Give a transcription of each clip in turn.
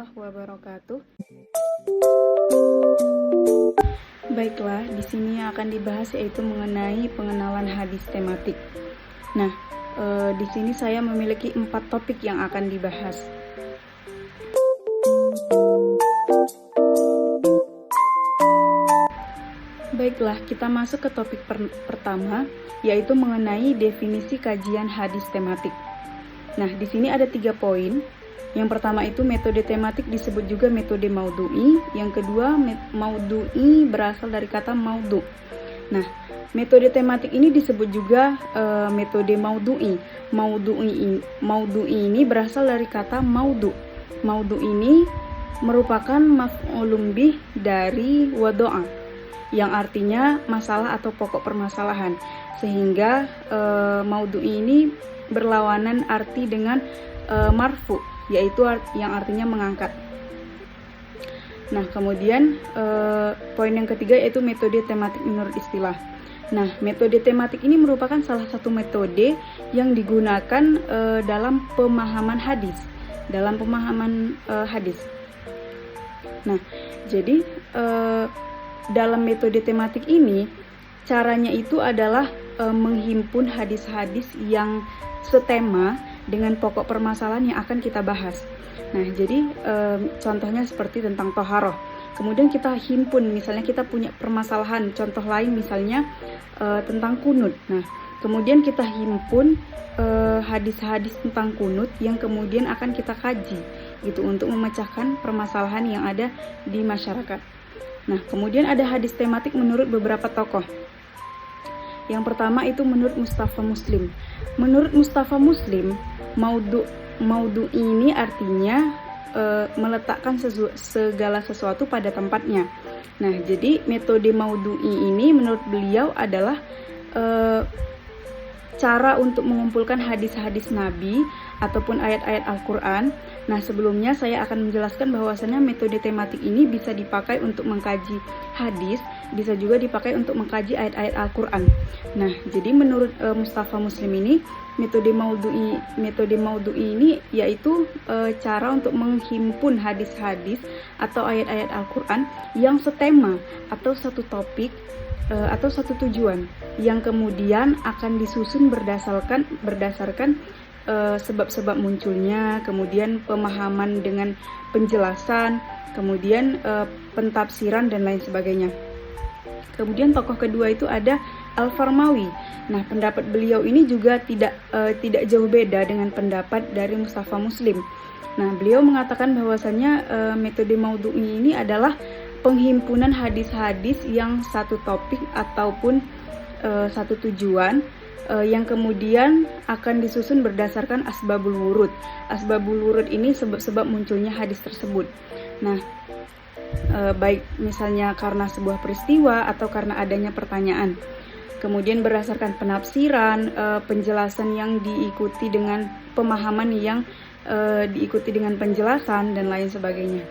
warahmatullahi wabarakatuh. Baiklah, di sini yang akan dibahas yaitu mengenai pengenalan hadis tematik. Nah, di sini saya memiliki 4 topik yang akan dibahas. Baiklah, kita masuk ke topik pertama, yaitu mengenai definisi kajian hadis tematik. Nah, di sini ada 3 poin. Yang pertama itu metode tematik disebut juga metode maudhu'i. Yang kedua, maudhu'i berasal dari kata maudhu. Nah, metode tematik ini disebut juga metode maudhu'i. Maudhu'i ini berasal dari kata maudhu. Maudhu ini merupakan maf'ulun bih dari wado'a, yang artinya masalah atau pokok permasalahan. Sehingga maudhu'i ini berlawanan arti dengan marfu, yaitu yang artinya mengangkat. Nah, kemudian poin yang ketiga yaitu metode tematik menurut istilah. Nah, metode tematik ini merupakan salah satu metode yang digunakan dalam pemahaman hadis. Nah, jadi dalam metode tematik ini caranya itu adalah menghimpun hadis-hadis yang setema dengan pokok permasalahan yang akan kita bahas. Nah, jadi contohnya seperti tentang toharoh. Kemudian kita himpun, misalnya kita punya permasalahan, contoh lain misalnya tentang kunut. Nah, kemudian kita himpun hadis-hadis tentang kunut yang kemudian akan kita kaji, gitu, untuk memecahkan permasalahan yang ada di masyarakat. Nah, kemudian ada hadis tematik menurut beberapa tokoh. Yang pertama itu menurut Mustafa Muslim. Menurut Mustafa Muslim, maudhu ini artinya meletakkan segala sesuatu pada tempatnya. Nah, jadi metode maudhu'i ini menurut beliau adalah cara untuk mengumpulkan hadis-hadis Nabi ataupun ayat-ayat Al-Quran. Nah, sebelumnya saya akan menjelaskan bahwasannya metode tematik ini bisa dipakai untuk mengkaji hadis, bisa juga dipakai untuk mengkaji ayat-ayat Al-Quran. Nah, jadi menurut Mustafa Muslim ini, metode maudhu'i ini yaitu cara untuk menghimpun hadis-hadis atau ayat-ayat Al-Quran yang setema atau satu topik atau satu tujuan, yang kemudian akan disusun berdasarkan sebab-sebab munculnya, kemudian pemahaman dengan penjelasan, kemudian pentafsiran dan lain sebagainya. Kemudian tokoh kedua itu ada Al-Farmawi. Nah, pendapat beliau ini juga tidak jauh beda dengan pendapat dari Mustafa Muslim. Nah, beliau mengatakan bahwasannya metode maudhu'i ini adalah penghimpunan hadis-hadis yang satu topik ataupun satu tujuan, yang kemudian akan disusun berdasarkan asbabul wurud. Asbabul wurud ini sebab-sebab munculnya hadis tersebut. Nah, baik misalnya karena sebuah peristiwa atau karena adanya pertanyaan. Kemudian berdasarkan penafsiran, penjelasan yang diikuti dengan pemahaman yang diikuti dengan penjelasan dan lain sebagainya.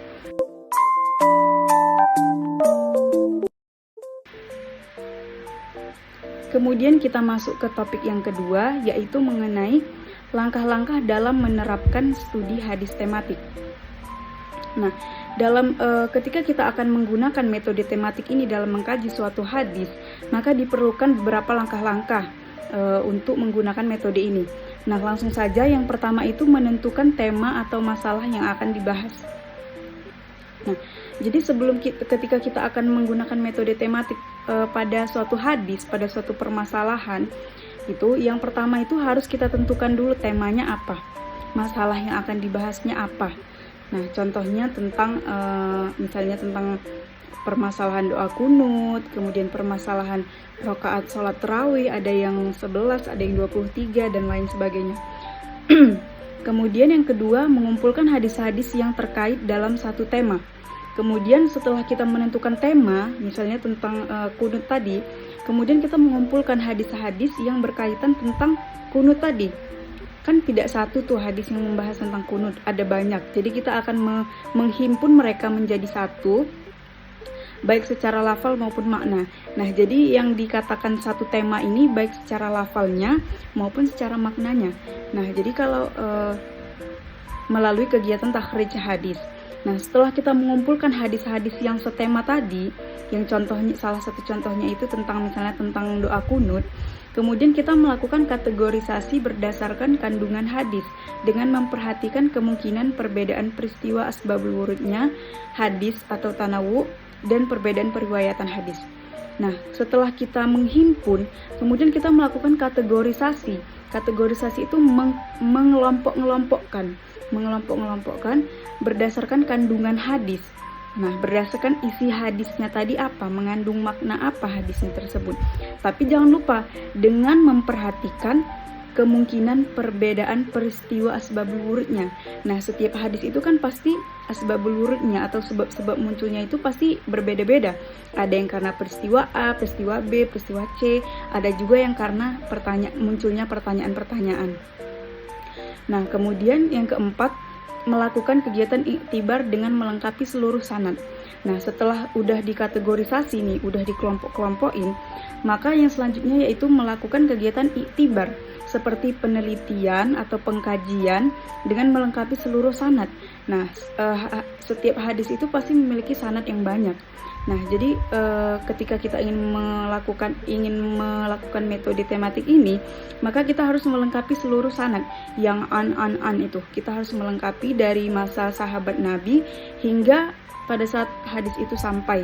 Kemudian kita masuk ke topik yang kedua, yaitu mengenai langkah-langkah dalam menerapkan studi hadis tematik. Nah, ketika kita akan menggunakan metode tematik ini dalam mengkaji suatu hadis, maka diperlukan beberapa langkah-langkah untuk menggunakan metode ini. Nah, langsung saja yang pertama itu menentukan tema atau masalah yang akan dibahas. Nah, jadi ketika kita akan menggunakan metode tematik pada suatu hadis, pada suatu permasalahan, itu yang pertama itu harus kita tentukan dulu temanya apa, masalah yang akan dibahasnya apa. Nah, contohnya tentang misalnya tentang permasalahan doa kunut, kemudian permasalahan rakaat sholat tarawih, ada yang 11, ada yang 23 dan lain sebagainya. Kemudian yang kedua, mengumpulkan hadis-hadis yang terkait dalam satu tema. Kemudian setelah kita menentukan tema, misalnya tentang kunut tadi, kemudian kita mengumpulkan hadis-hadis yang berkaitan tentang kunut tadi. Kan tidak satu tuh hadis yang membahas tentang kunut, ada banyak. Jadi kita akan menghimpun mereka menjadi satu, baik secara lafal maupun makna. Nah, jadi yang dikatakan satu tema ini baik secara lafalnya maupun secara maknanya. Nah, jadi kalau melalui kegiatan takhrij hadis. Nah, setelah kita mengumpulkan hadis-hadis yang setema tadi, yang contohnya, salah satu contohnya itu tentang misalnya tentang doa kunut, kemudian kita melakukan kategorisasi berdasarkan kandungan hadis dengan memperhatikan kemungkinan perbedaan peristiwa asbabul wurudnya, hadis atau tanawu, dan perbedaan periwayatan hadis. Nah, setelah kita menghimpun, kemudian kita melakukan kategorisasi. Kategorisasi itu mengelompok-ngelompokkan berdasarkan kandungan hadis. Nah, berdasarkan isi hadisnya tadi apa, mengandung makna apa hadisnya tersebut. Tapi jangan lupa dengan memperhatikan kemungkinan perbedaan peristiwa asbabul wurudnya. Nah, setiap hadis itu kan pasti asbabul wurudnya atau sebab-sebab munculnya itu pasti berbeda-beda. Ada yang karena peristiwa A, peristiwa B, peristiwa C, ada juga yang karena munculnya pertanyaan-pertanyaan. Nah, kemudian yang keempat, melakukan kegiatan iktibar dengan melengkapi seluruh sanad. Nah, setelah udah dikategorisasi nih, udah dikelompok-kelompokin, maka yang selanjutnya yaitu melakukan kegiatan iktibar seperti penelitian atau pengkajian dengan melengkapi seluruh sanad. Nah, setiap hadis itu pasti memiliki sanad yang banyak. Nah, jadi ketika kita ingin melakukan metode tematik ini, maka kita harus melengkapi seluruh sanad yang an itu. Kita harus melengkapi dari masa sahabat Nabi hingga pada saat hadis itu sampai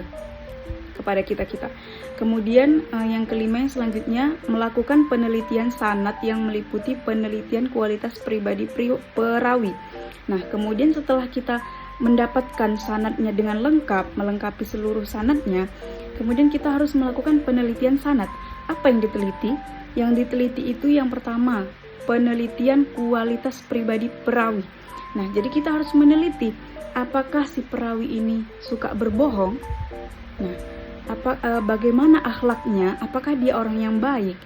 kepada kita. Kemudian yang kelima yang selanjutnya, melakukan penelitian sanad yang meliputi penelitian kualitas pribadi perawi. Nah, kemudian setelah kita mendapatkan sanadnya dengan lengkap, melengkapi seluruh sanadnya, kemudian kita harus melakukan penelitian sanad. Apa yang diteliti? Yang diteliti itu yang pertama, penelitian kualitas pribadi perawi. Nah, jadi kita harus meneliti apakah si perawi ini suka berbohong. Nah, bagaimana akhlaknya, apakah dia orang yang baik.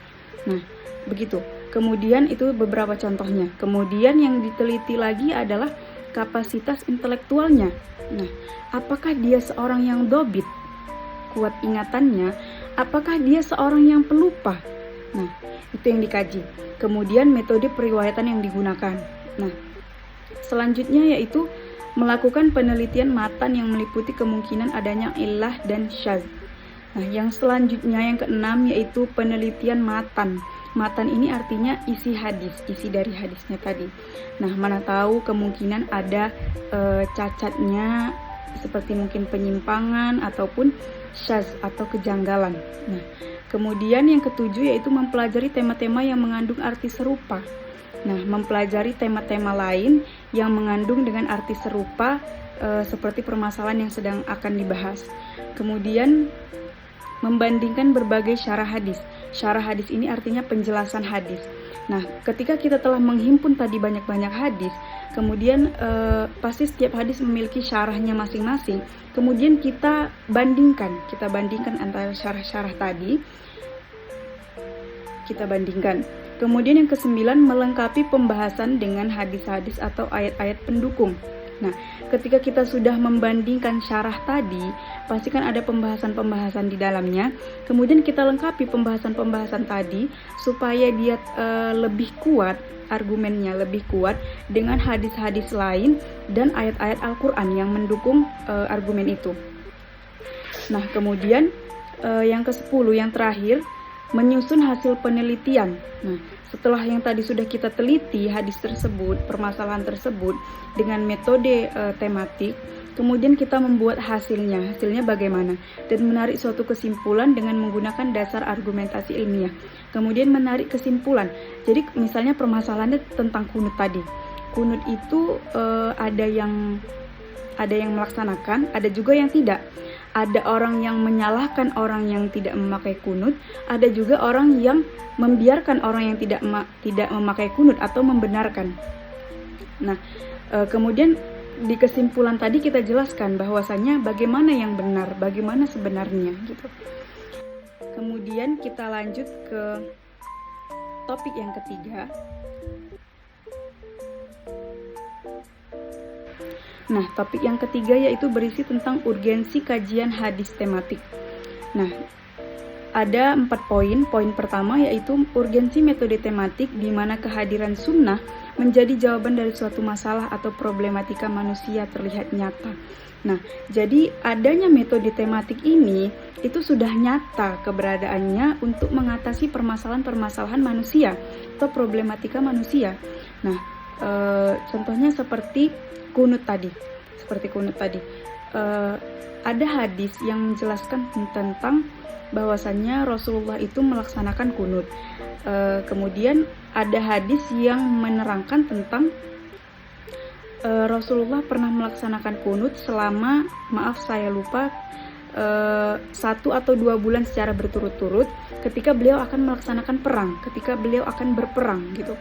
Nah, begitu. Kemudian itu beberapa contohnya. Kemudian yang diteliti lagi adalah kapasitas intelektualnya. Nah, apakah dia seorang yang dobit, kuat ingatannya, apakah dia seorang yang pelupa. Nah, itu yang dikaji. Kemudian metode periwayatan yang digunakan. Nah, selanjutnya yaitu melakukan penelitian matan yang meliputi kemungkinan adanya illah dan syadz. Nah, yang selanjutnya yang keenam yaitu penelitian matan. Matan ini artinya isi hadis, isi dari hadisnya tadi. Nah, mana tahu kemungkinan ada cacatnya seperti mungkin penyimpangan ataupun syadz atau kejanggalan. Nah, kemudian yang ketujuh yaitu mempelajari tema-tema yang mengandung arti serupa. Nah, mempelajari tema-tema lain yang mengandung dengan arti serupa seperti permasalahan yang sedang akan dibahas. Kemudian membandingkan berbagai syarah hadis. Syarah hadis ini artinya penjelasan hadis. Nah, ketika kita telah menghimpun tadi banyak-banyak hadis, kemudian pasti setiap hadis memiliki syarahnya masing-masing. Kemudian kita bandingkan antara syarah-syarah tadi. Kita bandingkan. Kemudian yang kesembilan, melengkapi pembahasan dengan hadis-hadis atau ayat-ayat pendukung. Nah, ketika kita sudah membandingkan syarah tadi, pastikan ada pembahasan-pembahasan di dalamnya. Kemudian kita lengkapi pembahasan-pembahasan tadi supaya dia lebih kuat, argumennya lebih kuat dengan hadis-hadis lain dan ayat-ayat Al-Quran yang mendukung argumen itu. Nah, kemudian yang ke-10, yang terakhir, menyusun hasil penelitian. Nah, setelah yang tadi sudah kita teliti hadis tersebut, permasalahan tersebut dengan metode tematik, kemudian kita membuat hasilnya bagaimana, dan menarik suatu kesimpulan dengan menggunakan dasar argumentasi ilmiah. Kemudian menarik kesimpulan. Jadi misalnya permasalahannya tentang kunut tadi. Kunut itu ada yang melaksanakan, ada juga yang tidak. Ada orang yang menyalahkan orang yang tidak memakai kunut, ada juga orang yang membiarkan orang yang tidak memakai kunut atau membenarkan. Nah, kemudian di kesimpulan tadi kita jelaskan bahwasannya bagaimana yang benar, bagaimana sebenarnya gitu. Kemudian kita lanjut ke topik yang ketiga. Nah, topik yang ketiga yaitu berisi tentang urgensi kajian hadis tematik. Nah, ada 4 poin. Poin pertama yaitu urgensi metode tematik, di mana kehadiran sunnah menjadi jawaban dari suatu masalah atau problematika manusia terlihat nyata. Nah, jadi adanya metode tematik ini itu sudah nyata keberadaannya untuk mengatasi permasalahan-permasalahan manusia atau problematika manusia. Nah, contohnya seperti kunut tadi. Ada hadis yang menjelaskan tentang bahwasannya Rasulullah itu melaksanakan kunut. Kemudian ada hadis yang menerangkan tentang Rasulullah pernah melaksanakan kunut selama, maaf saya lupa, 1 atau 2 bulan secara berturut-turut ketika beliau akan melaksanakan perang, ketika beliau akan berperang gitu.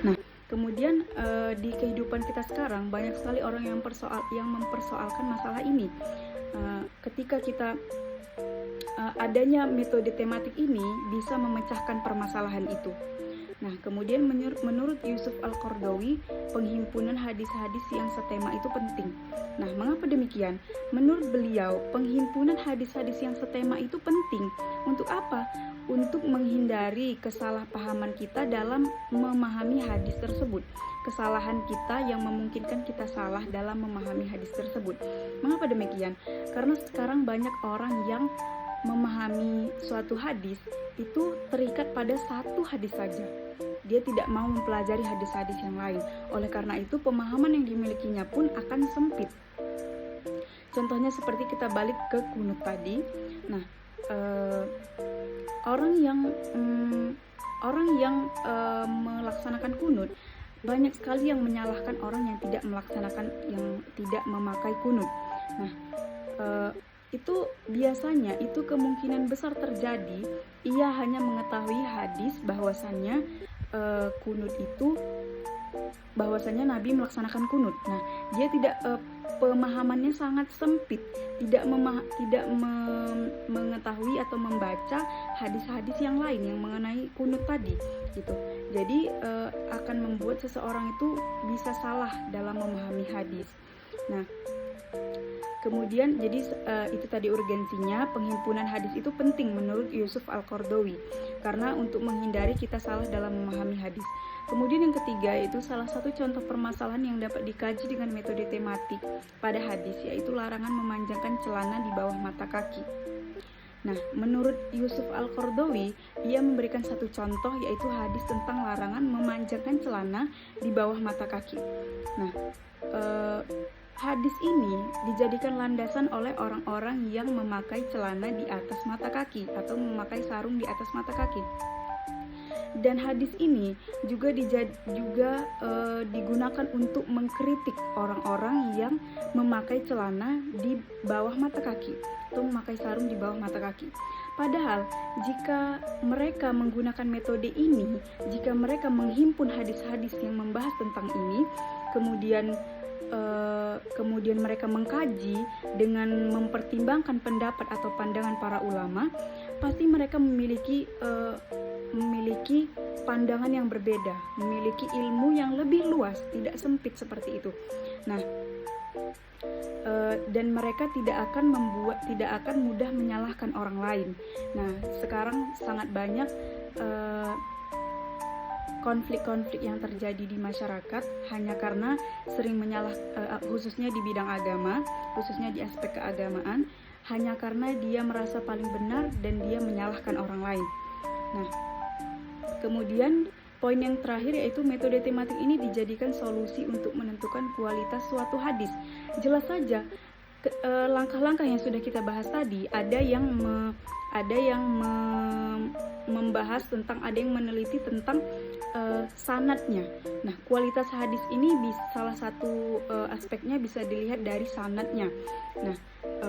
Nah, kemudian di kehidupan kita sekarang banyak sekali orang yang mempersoalkan masalah ini. Ketika kita adanya metode tematik ini bisa memecahkan permasalahan itu. Nah, kemudian menurut Yusuf Al-Qaradawi, penghimpunan hadis-hadis yang setema itu penting. Nah, mengapa demikian? Menurut beliau, penghimpunan hadis-hadis yang setema itu penting. Untuk apa? Untuk menghindari kesalahpahaman kita dalam memahami hadis tersebut. Kesalahan kita yang memungkinkan kita salah dalam memahami hadis tersebut. Mengapa demikian? Karena sekarang banyak orang yang memahami suatu hadis itu terikat pada satu hadis saja. Dia tidak mau mempelajari hadis-hadis yang lain. Oleh karena itu, pemahaman yang dimilikinya pun akan sempit. Contohnya seperti kita balik ke kunut tadi. Nah, orang yang melaksanakan kunut, banyak sekali yang menyalahkan orang yang tidak memakai kunut. Nah, itu biasanya itu kemungkinan besar terjadi ia hanya mengetahui hadis bahwasannya bahwasanya Nabi melaksanakan kunut. Nah, dia tidak pemahamannya sangat sempit, tidak mengetahui atau membaca hadis-hadis yang lain yang mengenai kunut tadi gitu. Jadi akan membuat seseorang itu bisa salah dalam memahami hadis. Nah, kemudian jadi itu tadi urgensinya penghimpunan hadis itu penting menurut Yusuf Al-Qaradawi karena untuk menghindari kita salah dalam memahami hadis. Kemudian yang ketiga yaitu salah satu contoh permasalahan yang dapat dikaji dengan metode tematik pada hadis yaitu larangan memanjangkan celana di bawah mata kaki. Nah, menurut Yusuf Al-Qaradawi, ia memberikan satu contoh yaitu hadis tentang larangan memanjangkan celana di bawah mata kaki. Nah, hadis ini dijadikan landasan oleh orang-orang yang memakai celana di atas mata kaki atau memakai sarung di atas mata kaki. Dan hadis ini juga digunakan untuk mengkritik orang-orang yang memakai celana di bawah mata kaki atau memakai sarung di bawah mata kaki. Padahal jika mereka menggunakan metode ini, jika mereka menghimpun hadis-hadis yang membahas tentang ini, kemudian mereka mengkaji dengan mempertimbangkan pendapat atau pandangan para ulama, pasti mereka memiliki pandangan yang berbeda, memiliki ilmu yang lebih luas, tidak sempit seperti itu. Nah, dan mereka tidak akan mudah menyalahkan orang lain. Nah, sekarang sangat banyak konflik-konflik yang terjadi di masyarakat hanya karena sering khususnya di bidang agama, khususnya di aspek keagamaan, hanya karena dia merasa paling benar dan dia menyalahkan orang lain. Nah, kemudian poin yang terakhir yaitu metode tematik ini dijadikan solusi untuk menentukan kualitas suatu hadis. Jelas saja langkah-langkah yang sudah kita bahas tadi, ada yang membahas tentang, ada yang meneliti tentang sanadnya. Nah, kualitas hadis ini salah satu aspeknya bisa dilihat dari sanadnya. Nah,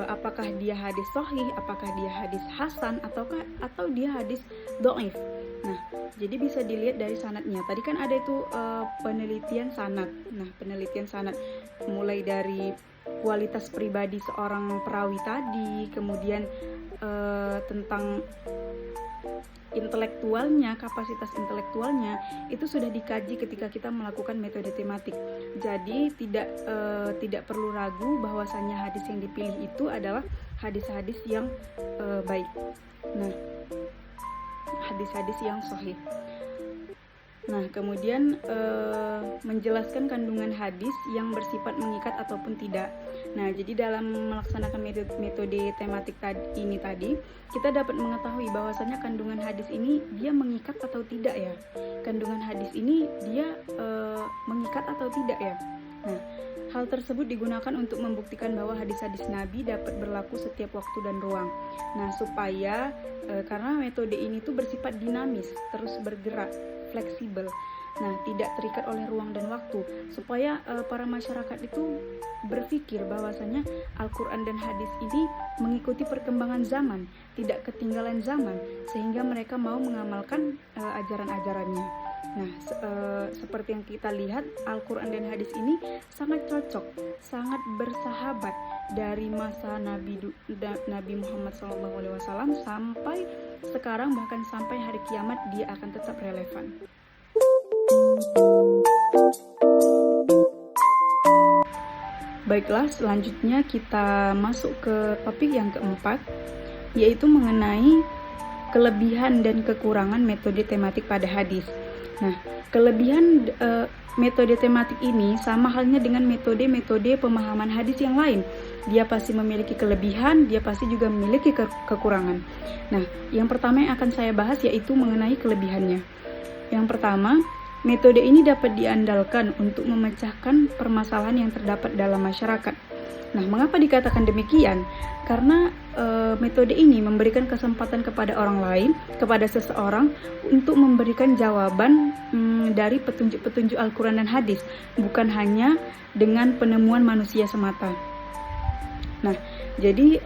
apakah dia hadis sahih, apakah dia hadis hasan, atau dia hadis dhaif. Nah, jadi bisa dilihat dari sanadnya. Tadi kan ada itu penelitian sanad. Nah, penelitian sanad mulai dari kualitas pribadi seorang perawi tadi, kemudian tentang intelektualnya, kapasitas intelektualnya, itu sudah dikaji ketika kita melakukan metode tematik. Jadi tidak perlu ragu bahwasannya hadis yang dipilih itu adalah hadis-hadis yang baik. Nah, hadis-hadis yang sahih. Nah, kemudian menjelaskan kandungan hadis yang bersifat mengikat ataupun tidak. Nah, jadi dalam melaksanakan metode tematik tadi, kita dapat mengetahui bahwasanya kandungan hadis ini dia mengikat atau tidak ya. Kandungan hadis ini dia mengikat atau tidak ya. Nah, hal tersebut digunakan untuk membuktikan bahwa hadis-hadis Nabi dapat berlaku setiap waktu dan ruang. Nah, supaya karena metode ini tuh bersifat dinamis, terus bergerak, fleksibel. Nah, tidak terikat oleh ruang dan waktu, supaya para masyarakat itu berpikir bahwasanya Al-Quran dan hadis ini mengikuti perkembangan zaman, tidak ketinggalan zaman, sehingga mereka mau mengamalkan ajaran-ajarannya. Nah, seperti yang kita lihat, Al-Quran dan hadis ini sangat cocok, sangat bersahabat dari masa Nabi Muhammad SAW sampai sekarang, bahkan sampai hari kiamat dia akan tetap relevan. Baiklah, selanjutnya kita masuk ke topik yang keempat, yaitu mengenai kelebihan dan kekurangan metode tematik pada hadis. Nah, kelebihan metode tematik ini sama halnya dengan metode-metode pemahaman hadis yang lain. Dia pasti memiliki kelebihan, dia pasti juga memiliki kekurangan. Nah, yang pertama yang akan saya bahas yaitu mengenai kelebihannya. Yang pertama, metode ini dapat diandalkan untuk memecahkan permasalahan yang terdapat dalam masyarakat. Nah, mengapa dikatakan demikian? Karena metode ini memberikan kesempatan kepada orang lain, kepada seseorang untuk memberikan jawaban dari petunjuk-petunjuk Al-Quran dan hadis, bukan hanya dengan penemuan manusia semata. Nah, jadi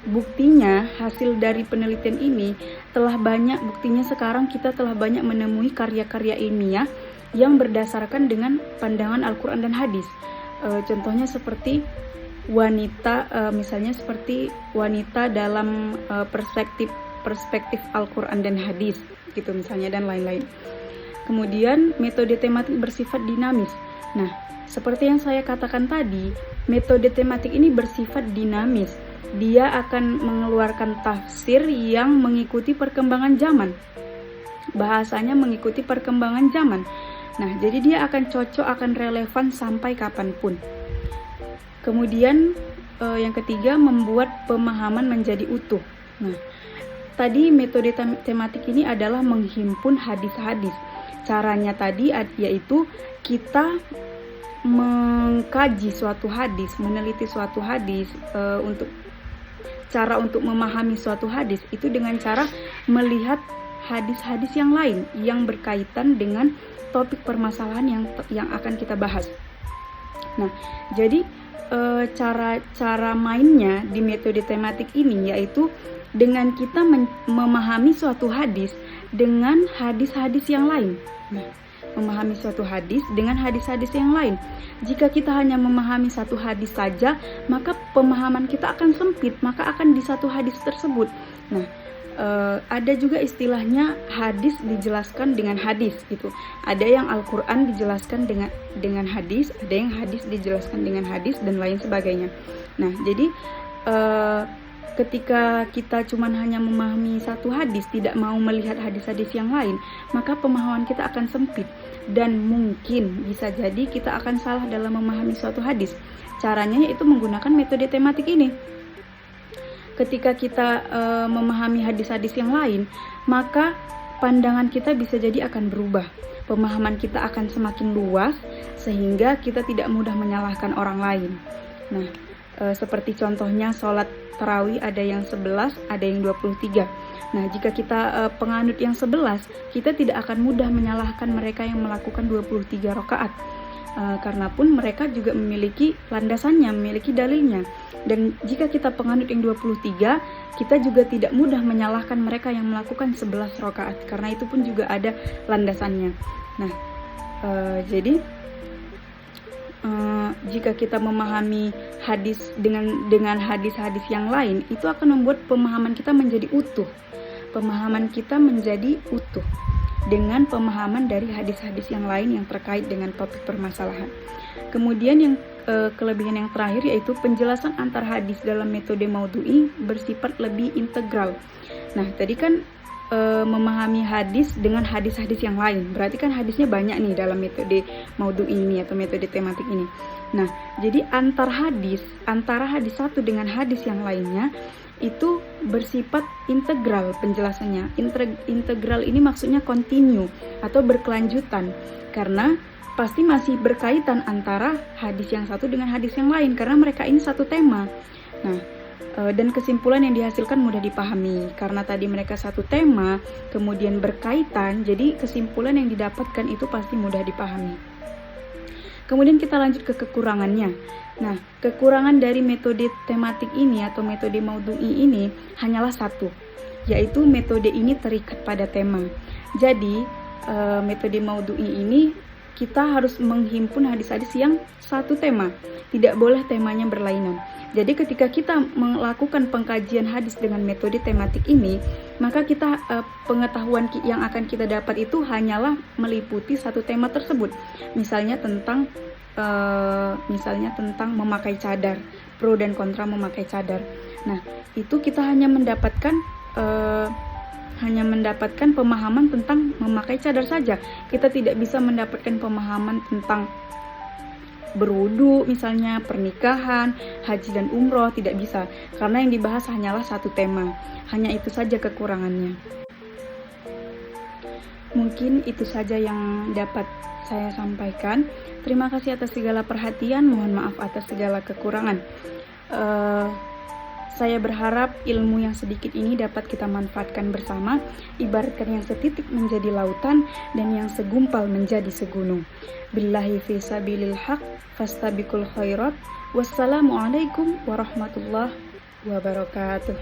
buktinya hasil dari penelitian ini buktinya sekarang kita telah banyak menemui karya-karya ilmiah yang berdasarkan dengan pandangan Al-Quran dan hadis. Contohnya seperti misalnya seperti wanita dalam perspektif Al-Quran dan hadis, gitu misalnya, dan lain-lain. Kemudian metode tematik bersifat dinamis. Nah, seperti yang saya katakan tadi, metode tematik ini bersifat dinamis. Dia akan mengeluarkan tafsir yang mengikuti perkembangan zaman. Bahasanya mengikuti perkembangan zaman. Nah, jadi dia akan cocok, akan relevan sampai kapanpun. Kemudian yang ketiga, membuat pemahaman menjadi utuh. Nah, tadi metode tematik ini adalah menghimpun hadis-hadis. Caranya tadi yaitu kita mengkaji suatu hadis, meneliti suatu hadis, untuk memahami suatu hadis itu dengan cara melihat hadis-hadis yang lain yang berkaitan dengan topik permasalahan yang akan kita bahas. Nah, jadi cara mainnya di metode tematik ini yaitu dengan kita memahami suatu hadis dengan hadis-hadis yang lain. Nah, memahami suatu hadis dengan hadis-hadis yang lain. Jika kita hanya memahami satu hadis saja, maka pemahaman kita akan sempit, maka akan di satu hadis tersebut. Nah, ada juga istilahnya hadis dijelaskan dengan hadis gitu. Ada yang Al-Quran dijelaskan dengan hadis, ada yang hadis dijelaskan dengan hadis, dan lain sebagainya. Nah, jadi ketika kita cuma hanya memahami satu hadis, tidak mau melihat hadis-hadis yang lain, maka pemahaman kita akan sempit, dan mungkin bisa jadi kita akan salah dalam memahami suatu hadis. Caranya yaitu menggunakan metode tematik ini. Ketika kita memahami hadis-hadis yang lain, maka pandangan kita bisa jadi akan berubah. Pemahaman kita akan semakin luas, sehingga kita tidak mudah menyalahkan orang lain. Nah, seperti contohnya sholat tarawih, ada yang 11, ada yang 23. Nah, jika kita penganut yang 11, kita tidak akan mudah menyalahkan mereka yang melakukan 23 rakaat. Karena pun mereka juga memiliki landasannya, memiliki dalilnya. Dan jika kita penganut yang 23, kita juga tidak mudah menyalahkan mereka yang melakukan 11 rakaat, karena itu pun juga ada landasannya. Nah, jadi jika kita memahami hadis dengan hadis-hadis yang lain, itu akan membuat pemahaman kita menjadi utuh. Pemahaman kita menjadi utuh dengan pemahaman dari hadis-hadis yang lain yang terkait dengan topik permasalahan. Kemudian yang kelebihan yang terakhir yaitu penjelasan antar hadis dalam metode maudhu'i bersifat lebih integral. Nah, tadi kan memahami hadis dengan hadis-hadis yang lain. Berarti kan hadisnya banyak nih dalam metode maudhu ini atau metode tematik ini. Nah, jadi antara hadis satu dengan hadis yang lainnya itu bersifat integral penjelasannya. Integral ini maksudnya continue atau berkelanjutan, karena pasti masih berkaitan antara hadis yang satu dengan hadis yang lain karena mereka ini satu tema. Nah, dan kesimpulan yang dihasilkan mudah dipahami karena tadi mereka satu tema kemudian berkaitan, jadi kesimpulan yang didapatkan itu pasti mudah dipahami. Kemudian kita lanjut ke kekurangannya. Nah, kekurangan dari metode tematik ini atau metode maudhu'i ini hanyalah satu, yaitu metode ini terikat pada tema. Jadi metode maudhu'i ini kita harus menghimpun hadis-hadis yang satu tema, tidak boleh temanya berlainan. Jadi ketika kita melakukan pengkajian hadis dengan metode tematik ini, maka kita pengetahuan yang akan kita dapat itu hanyalah meliputi satu tema tersebut. Misalnya tentang memakai cadar, pro dan kontra memakai cadar. Nah, itu kita hanya mendapatkan pemahaman tentang memakai cadar saja. Kita tidak bisa mendapatkan pemahaman tentang berwudu, misalnya pernikahan, haji dan umroh, tidak bisa, karena yang dibahas hanyalah satu tema. Hanya itu saja kekurangannya. Mungkin itu saja yang dapat saya sampaikan. Terima kasih atas segala perhatian, mohon maaf atas segala kekurangan. Saya berharap ilmu yang sedikit ini dapat kita manfaatkan bersama, ibaratkan yang setitik menjadi lautan dan yang segumpal menjadi segunung. Billahi fi sabilil haq, fastabiqul khairat. Wassalamualaikum warahmatullahi wabarakatuh.